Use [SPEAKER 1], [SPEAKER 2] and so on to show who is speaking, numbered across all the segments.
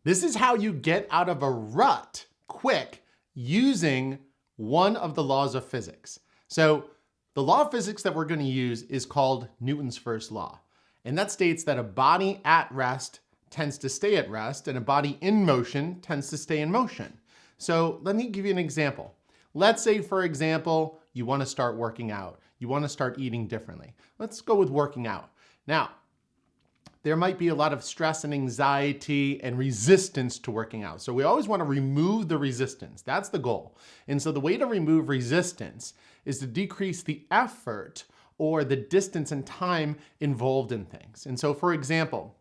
[SPEAKER 1] This is how you get out of a rut quick using one of the laws of physics. So the law of physics that we're going to use is called Newton's first law. And that states that a body at rest tends to stay at rest and a body in motion tends to stay in motion. So let me give you an example. Let's say, for example, you want to start working out. You want to start eating differently. Let's go with working out. Now, there might be a lot of stress and anxiety and resistance to working out. So we always want to remove the resistance. That's the goal. And so the way to remove resistance is to decrease the effort or the distance and time involved in things. And so, for example,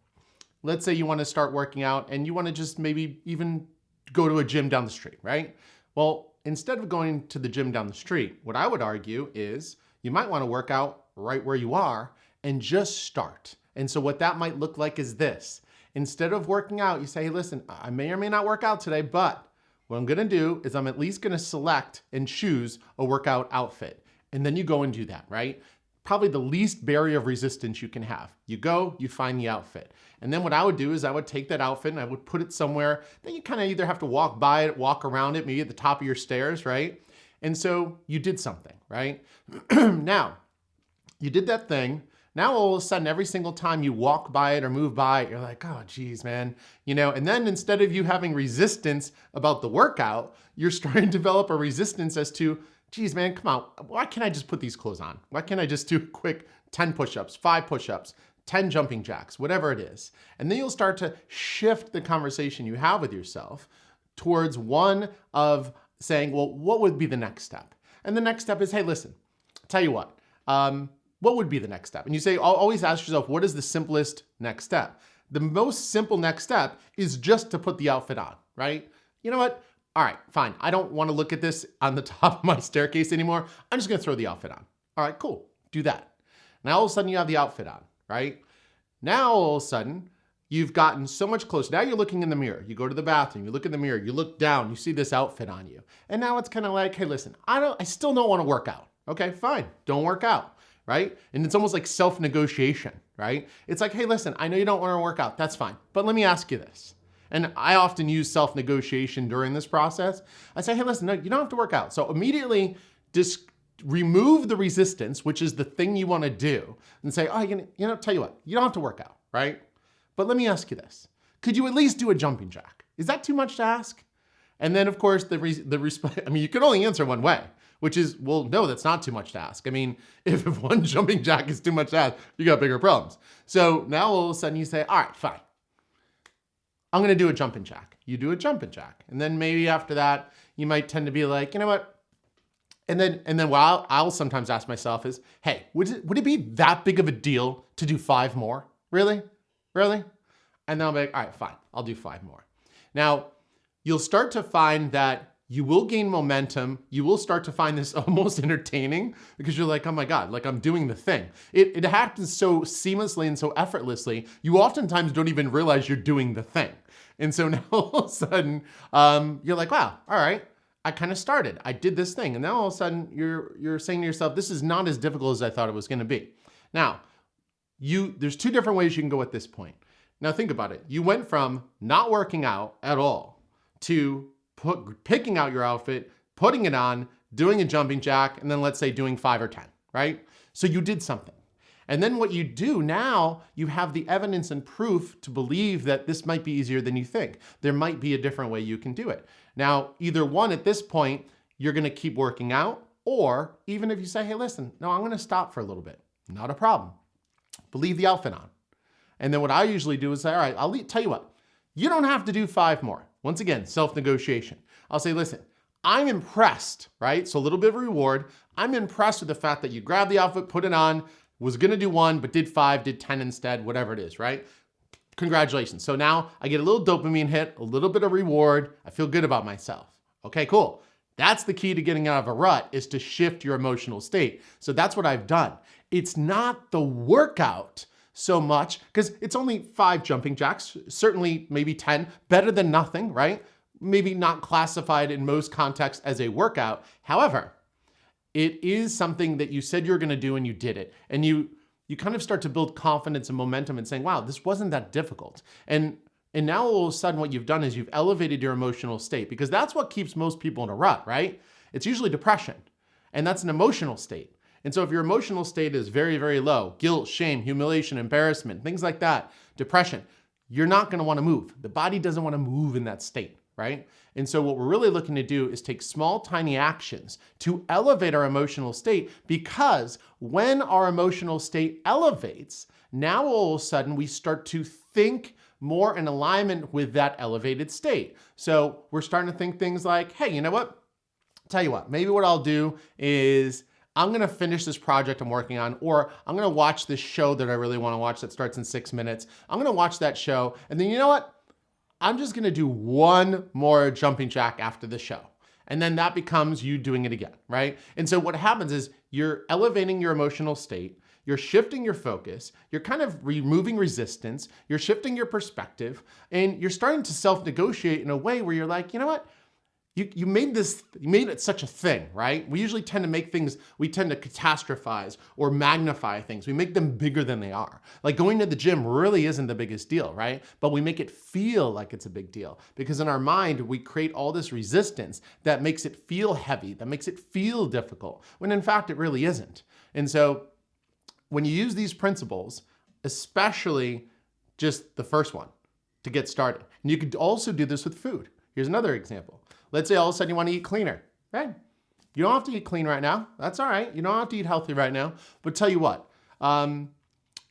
[SPEAKER 1] let's say you want to start working out and you want to just maybe even go to a gym down the street, right? Well, instead of going to the gym down the street, what I would argue is you might want to work out right where you are and just start. And so what that might look like is this. Instead of working out, you say, hey, listen, I may or may not work out today, but what I'm gonna do is I'm at least gonna select and choose a workout outfit. And then you go and do that, right? Probably the least barrier of resistance you can have. You go, you find the outfit. And then what I would do is I would take that outfit and I would put it somewhere that you kind of either have to walk by it, walk around it, maybe at the top of your stairs, right? And so you did something, right? Now, you did that thing. Now, all of a sudden, every single time you walk by it or move by it, you're like, oh, geez, man. And then instead of you having resistance about the workout, you're starting to develop a resistance as to, geez, man, come on. Why can't I just put these clothes on? Why can't I just do quick 10 push-ups, 5 push-ups, 10 jumping jacks, whatever it is? And then you'll start to shift the conversation you have with yourself towards one of saying, well, what would be the next step? And the next step is, hey, listen, tell you what would be the next step? And you say, always ask yourself, what is the simplest next step? The most simple next step is just to put the outfit on, right? You know what? All right, fine. I don't want to look at this on the top of my staircase anymore. I'm just going to throw the outfit on. All right, cool. Do that. Now, all of a sudden, you have the outfit on, right? Now, all of a sudden, you've gotten so much closer. Now you're looking in the mirror. You go to the bathroom, you look in the mirror, you look down, you see this outfit on you. And now it's kind of like, hey, listen, I still don't want to work out. Okay, fine. Don't work out. Right? And it's almost like self-negotiation, right? It's like, hey, listen, I know you don't want to work out. That's fine. But let me ask you this. And I often use self-negotiation during this process. I say, hey, listen, no, you don't have to work out. So immediately just remove the resistance, which is the thing you want to do, and say, oh, tell you what, you don't have to work out, right? But let me ask you this. Could you at least do a jumping jack? Is that too much to ask? And then, of course, you can only answer one way, which is, well, no, that's not too much to ask. I mean, if one jumping jack is too much to ask, you got bigger problems. So now all of a sudden you say, all right, fine. I'm going to do a jumping jack. You do a jumping jack. And then maybe after that, you might tend to be like, you know what? And then what I'll sometimes ask myself is, hey, would it be that big of a deal to do 5 more? Really? Really? And then I'll be like, all right, fine. I'll do 5 more. Now, you'll start to find that you will gain momentum. You will start to find this almost entertaining because you're like, oh my God, like I'm doing the thing. It happens so seamlessly and so effortlessly, you oftentimes don't even realize you're doing the thing. And so now all of a sudden, you're like, wow, all right, I kind of started. I did this thing. And now all of a sudden you're saying to yourself, this is not as difficult as I thought it was going to be. Now, there's 2 different ways you can go at this point. Now think about it. You went from not working out at all to picking out your outfit, putting it on, doing a jumping jack, and then let's say doing 5 or 10, right? So you did something. And then what you do now, you have the evidence and proof to believe that this might be easier than you think. There might be a different way you can do it. Now, either one, at this point, you're going to keep working out, or even if you say, hey, listen, no, I'm going to stop for a little bit. Not a problem. But leave the outfit on. And then what I usually do is say, all right, tell you what, you don't have to do 5 more. Once again, self-negotiation. I'll say, listen, I'm impressed, right? So a little bit of reward. I'm impressed with the fact that you grabbed the outfit, put it on, was gonna do 1, but did 5, did 10 instead, whatever it is, right? Congratulations. So now I get a little dopamine hit, a little bit of reward. I feel good about myself. Okay, cool. That's the key to getting out of a rut, is to shift your emotional state. So that's what I've done. It's not the workout so much, because it's only 5 jumping jacks, certainly maybe 10, better than nothing, right? Maybe not classified in most contexts as a workout. However, it is something that you said you were going to do and you did it. And you kind of start to build confidence and momentum and saying, wow, this wasn't that difficult. And And now all of a sudden what you've done is you've elevated your emotional state, because that's what keeps most people in a rut, right? It's usually depression, and that's an emotional state. And so if your emotional state is very, very low, guilt, shame, humiliation, embarrassment, things like that, depression, you're not gonna wanna move. The body doesn't wanna move in that state, right? And so what we're really looking to do is take small, tiny actions to elevate our emotional state, because when our emotional state elevates, now all of a sudden we start to think more in alignment with that elevated state. So we're starting to think things like, hey, you know what? Tell you what, maybe what I'll do is I'm gonna finish this project I'm working on, or I'm gonna watch this show that I really wanna watch that starts in 6 minutes. I'm gonna watch that show, and then you know what? I'm just gonna do one more jumping jack after the show. And then that becomes you doing it again, right? And so what happens is you're elevating your emotional state, you're shifting your focus, you're kind of removing resistance, you're shifting your perspective, and you're starting to self-negotiate in a way where you're like, you know what? You made it such a thing, right? We usually tend to make things, we tend to catastrophize or magnify things. We make them bigger than they are. Like going to the gym really isn't the biggest deal, right? But we make it feel like it's a big deal, because in our mind, we create all this resistance that makes it feel heavy, that makes it feel difficult, when in fact it really isn't. And so when you use these principles, especially just the first one to get started, and you could also do this with food. Here's another example. Let's say all of a sudden you want to eat cleaner, right? You don't have to eat clean right now. That's all right. You don't have to eat healthy right now. But tell you what,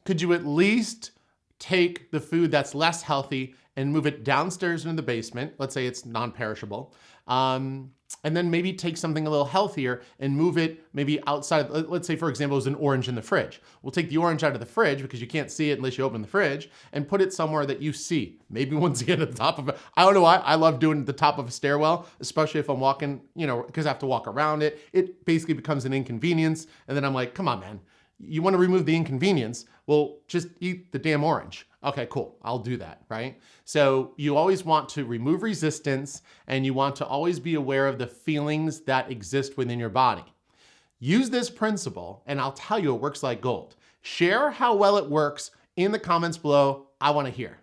[SPEAKER 1] could you at least take the food that's less healthy and move it downstairs into the basement? Let's say it's non-perishable. And then maybe take something a little healthier and move it maybe outside. Let's say, for example, there's an orange in the fridge. We'll take the orange out of the fridge, because you can't see it unless you open the fridge, and put it somewhere that you see. Maybe once again at the top of it. I don't know why. I love doing it at the top of a stairwell, especially if I'm walking, because I have to walk around it. It basically becomes an inconvenience. And then I'm like, come on, man. You want to remove the inconvenience? Well, just eat the damn orange. Okay, cool. I'll do that, right? So you always want to remove resistance, and you want to always be aware of the feelings that exist within your body. Use this principle, and I'll tell you, it works like gold. Share how well it works in the comments below. I want to hear.